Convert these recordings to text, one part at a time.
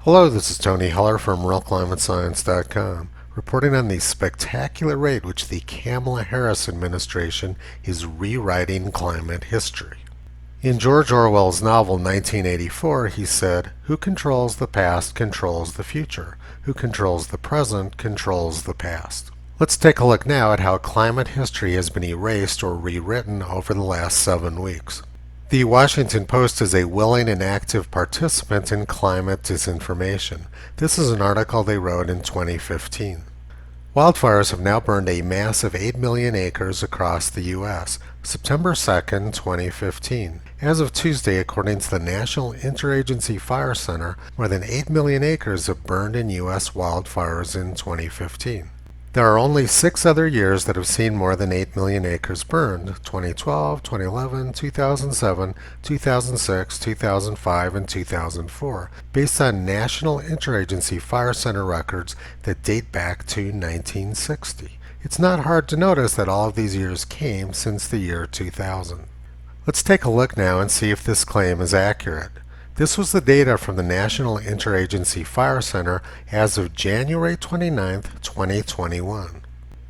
Hello, this is Tony Heller from RealClimateScience.com, reporting on the spectacular rate which the Kamala Harris administration is rewriting climate history. In George Orwell's novel 1984, he said, "Who controls the past controls the future. Who controls the present controls the past." Let's take a look now at how climate history has been erased or rewritten over the last 7 weeks. The Washington Post is a willing and active participant in climate disinformation. This is an article they wrote in 2015. Wildfires have now burned a massive 8 million acres across the U.S. September 2nd, 2015. As of Tuesday, according to the National Interagency Fire Center, more than 8 million acres have burned in U.S. wildfires in 2015. There are only 6 other years that have seen more than 8 million acres burned: 2012, 2011, 2007, 2006, 2005, and 2004, based on National Interagency Fire Center records that date back to 1960. It's not hard to notice that all of these years came since the year 2000. Let's take a look now and see if this claim is accurate. This was the data from the National Interagency Fire Center as of January 29, 2021.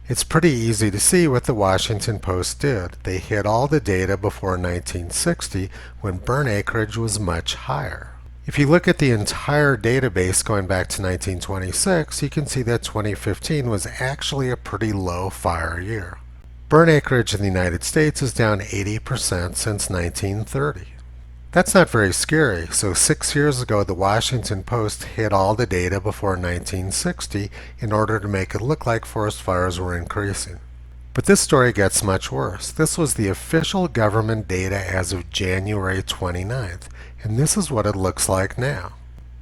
It's pretty easy to see what the Washington Post did. They hid all the data before 1960, when burn acreage was much higher. If you look at the entire database going back to 1926, you can see that 2015 was actually a pretty low fire year. Burn acreage in the United States is down 80% since 1930. That's not very scary. So 6 years ago, the Washington Post hid all the data before 1960 in order to make it look like forest fires were increasing. But this story gets much worse. This was the official government data as of January 29th, and this is what it looks like now.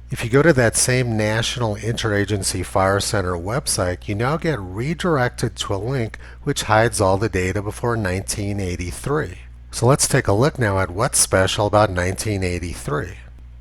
If you go to that same National Interagency Fire Center website, you now get redirected to a link which hides all the data before 1983. So let's take a look now at what's special about 1983.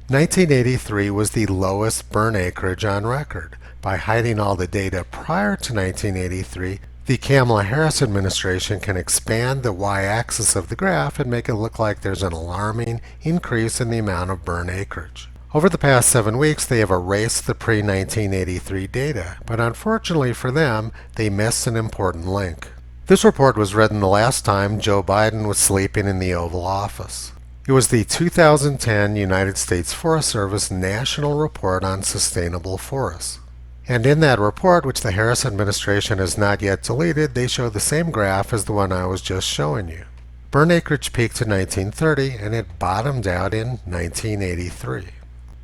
1983 was the lowest burn acreage on record. By hiding all the data prior to 1983, the Kamala Harris administration can expand the y-axis of the graph and make it look like there's an alarming increase in the amount of burn acreage. Over the past 7 weeks, they have erased the pre-1983 data, but unfortunately for them, they missed an important link. This report was written the last time Joe Biden was sleeping in the Oval Office. It was the 2010 United States Forest Service National Report on Sustainable Forests. And in that report, which the Harris administration has not yet deleted, they show the same graph as the one I was just showing you. Burn acreage peaked in 1930 and it bottomed out in 1983.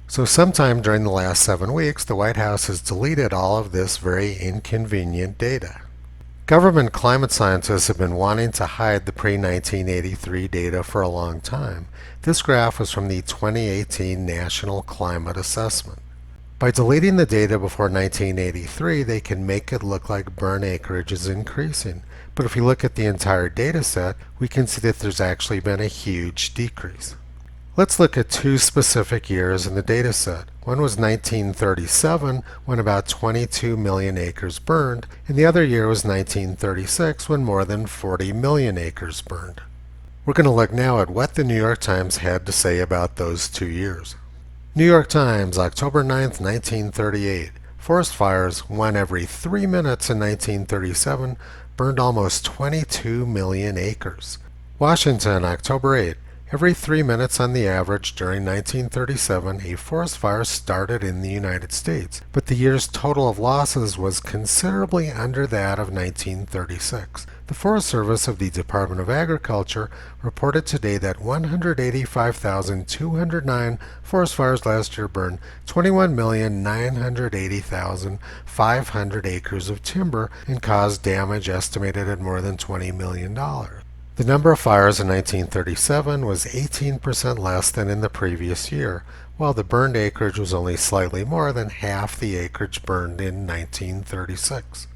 So sometime during the last 7 weeks, the White House has deleted all of this very inconvenient data. Government climate scientists have been wanting to hide the pre-1983 data for a long time. This graph was from the 2018 National Climate Assessment. By deleting the data before 1983, they can make it look like burn acreage is increasing. But if we look at the entire data set, we can see that there's actually been a huge decrease. Let's look at 2 specific years in the data set. One was 1937, when about 22 million acres burned, and the other year was 1936, when more than 40 million acres burned. We're going to look now at what the New York Times had to say about those 2 years. New York Times, October 9, 1938. Forest fires, one every 3 minutes in 1937, burned almost 22 million acres. Washington, October 8. Every 3 minutes on the average during 1937, a forest fire started in the United States, but the year's total of losses was considerably under that of 1936. The Forest Service of the Department of Agriculture reported today that 185,209 forest fires last year burned 21,980,500 acres of timber and caused damage estimated at more than $20 million. The number of fires in 1937 was 18% less than in the previous year, while the burned acreage was only slightly more than half the acreage burned in 1936.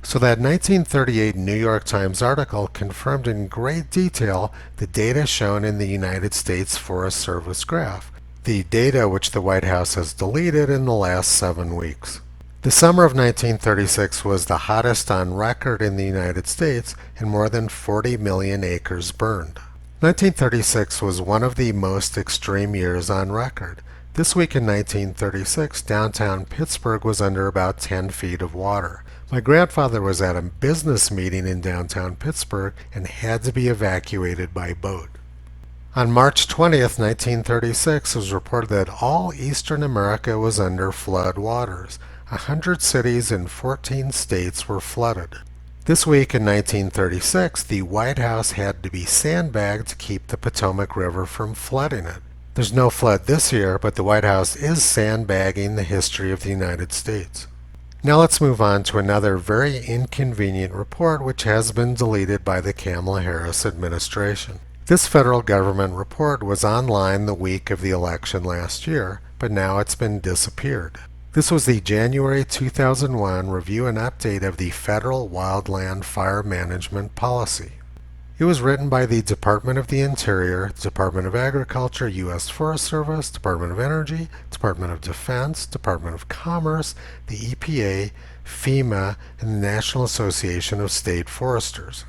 So that 1938 New York Times article confirmed in great detail the data shown in the United States Forest Service graph, the data which the White House has deleted in the last 7 weeks. The summer of 1936 was the hottest on record in the United States, and more than 40 million acres burned. 1936 was one of the most extreme years on record. This week in 1936, downtown Pittsburgh was under about 10 feet of water. My grandfather was at a business meeting in downtown Pittsburgh and had to be evacuated by boat. On March 20th, 1936, it was reported that all eastern America was under flood waters. 100 cities in 14 states were flooded. This week in 1936, the White House had to be sandbagged to keep the Potomac River from flooding it. There's no flood this year, but the White House is sandbagging the history of the United States. Now let's move on to another very inconvenient report which has been deleted by the Kamala Harris administration. This federal government report was online the week of the election last year, but now it's been disappeared. This was the January 2001 review and update of the Federal Wildland Fire Management Policy. It was written by the Department of the Interior, Department of Agriculture, U.S. Forest Service, Department of Energy, Department of Defense, Department of Commerce, the EPA, FEMA, and the National Association of State Foresters.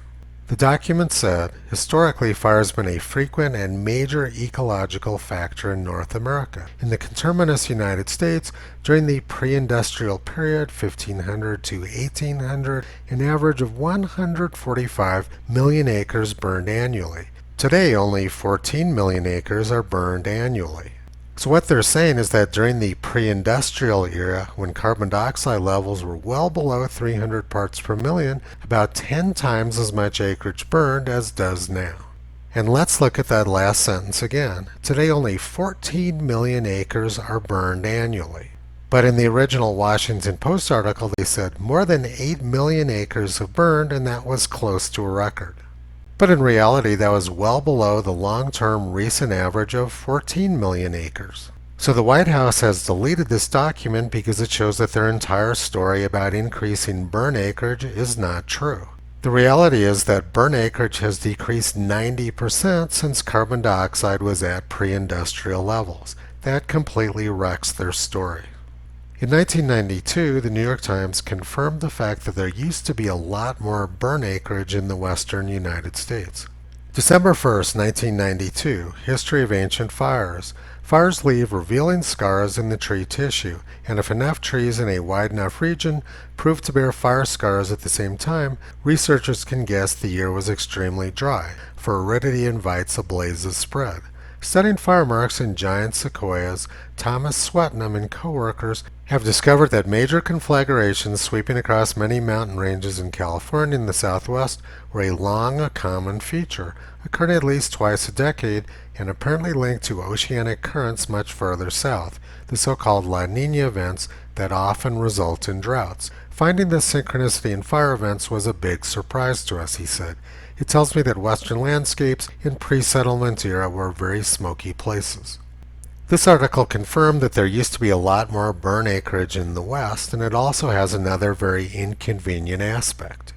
The document said, historically fire has been a frequent and major ecological factor in North America. In the conterminous United States, during the pre-industrial period 1500 to 1800, an average of 145 million acres burned annually. Today, only 14 million acres are burned annually. So what they're saying is that during the pre-industrial era, when carbon dioxide levels were well below 300 parts per million, about 10 times as much acreage burned as does now. And let's look at that last sentence again. Today only 14 million acres are burned annually. But in the original Washington Post article they said more than 8 million acres have burned, and that was close to a record. But in reality, that was well below the long-term recent average of 14 million acres. So the White House has deleted this document because it shows that their entire story about increasing burn acreage is not true. The reality is that burn acreage has decreased 90% since carbon dioxide was at pre-industrial levels. That completely wrecks their story. In 1992, the New York Times confirmed the fact that there used to be a lot more burn acreage in the western United States. December 1st, 1992, History of Ancient Fires. Fires leave revealing scars in the tree tissue, and if enough trees in a wide enough region prove to bear fire scars at the same time, researchers can guess the year was extremely dry, for aridity invites a blaze's spread. Studying fire marks in giant sequoias, Thomas Swetnam and co-workers have discovered that major conflagrations sweeping across many mountain ranges in California and the Southwest were long a common feature, occurring at least twice a decade and apparently linked to oceanic currents much further south, the so-called La Niña events that often result in droughts. Finding this synchronicity in fire events was a big surprise to us, he said. It tells me that western landscapes in pre-settlement era were very smoky places. This article confirmed that there used to be a lot more burn acreage in the west, and it also has another very inconvenient aspect.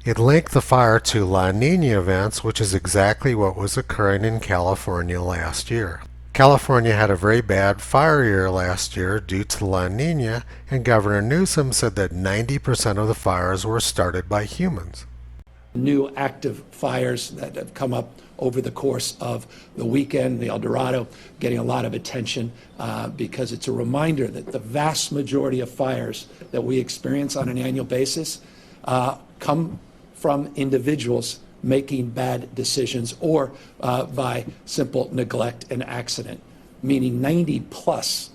It linked the fire to La Niña events, which is exactly what was occurring in California last year. California had a very bad fire year last year due to La Niña, and Governor Newsom said that 90% of the fires were started by humans. New active fires that have come up over the course of the weekend, the El Dorado, getting a lot of attention because it's a reminder that the vast majority of fires that we experience on an annual basis come from individuals making bad decisions or by simple neglect and accident, meaning 90 plus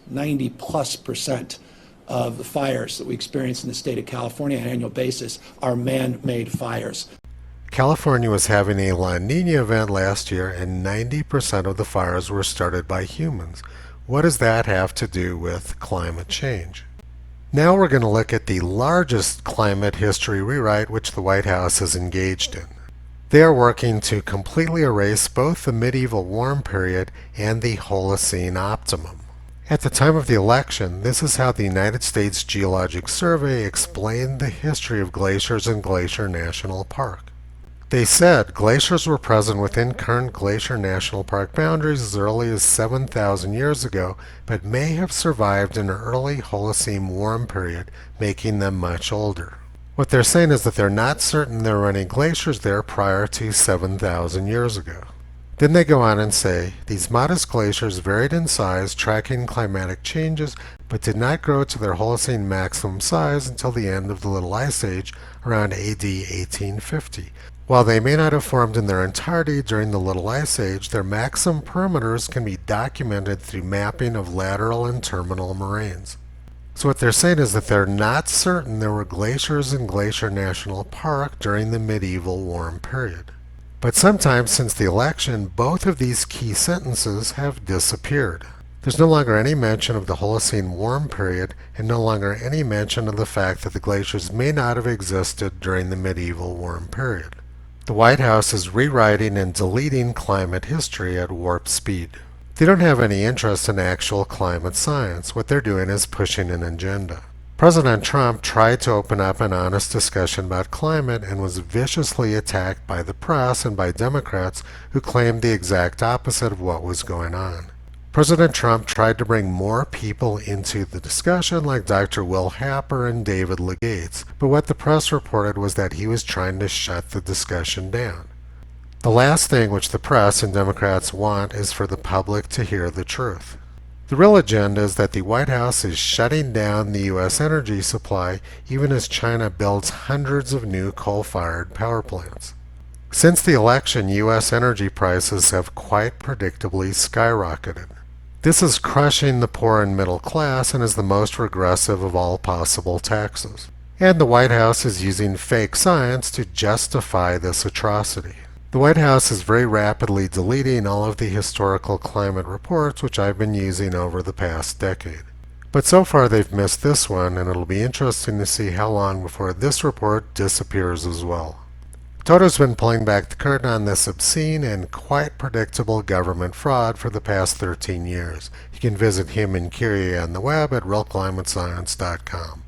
percent of the fires that we experience in the state of California on an annual basis are man-made fires. California was having a La Niña event last year, and 90% of the fires were started by humans. What does that have to do with climate change? Now we're going to look at the largest climate history rewrite which the White House is engaged in. They are working to completely erase both the medieval warm period and the Holocene optimum. At the time of the election, this is how the United States Geologic Survey explained the history of glaciers in Glacier National Park. They said glaciers were present within current Glacier National Park boundaries as early as 7,000 years ago, but may have survived an early Holocene warm period, making them much older. What they're saying is that they're not certain there were any glaciers there prior to 7,000 years ago. Then they go on and say, these modest glaciers varied in size, tracking climatic changes, but did not grow to their Holocene maximum size until the end of the Little Ice Age around AD 1850. While they may not have formed in their entirety during the Little Ice Age, their maximum perimeters can be documented through mapping of lateral and terminal moraines. So what they're saying is that they're not certain there were glaciers in Glacier National Park during the medieval warm period. But sometime since the election, both of these key sentences have disappeared. There's no longer any mention of the Holocene warm period, and no longer any mention of the fact that the glaciers may not have existed during the medieval warm period. The White House is rewriting and deleting climate history at warp speed. They don't have any interest in actual climate science. What they're doing is pushing an agenda. President Trump tried to open up an honest discussion about climate and was viciously attacked by the press and by Democrats who claimed the exact opposite of what was going on. President Trump tried to bring more people into the discussion like Dr. Will Happer and David Legates, but what the press reported was that he was trying to shut the discussion down. The last thing which the press and Democrats want is for the public to hear the truth. The real agenda is that the White House is shutting down the U.S. energy supply even as China builds hundreds of new coal-fired power plants. Since the election, U.S. energy prices have quite predictably skyrocketed. This is crushing the poor and middle class and is the most regressive of all possible taxes. And the White House is using fake science to justify this atrocity. The White House is very rapidly deleting all of the historical climate reports which I've been using over the past decade. But so far they've missed this one, and it'll be interesting to see how long before this report disappears as well. Toto's been pulling back the curtain on this obscene and quite predictable government fraud for the past 13 years. You can visit him and Kyrie on the web at realclimatescience.com.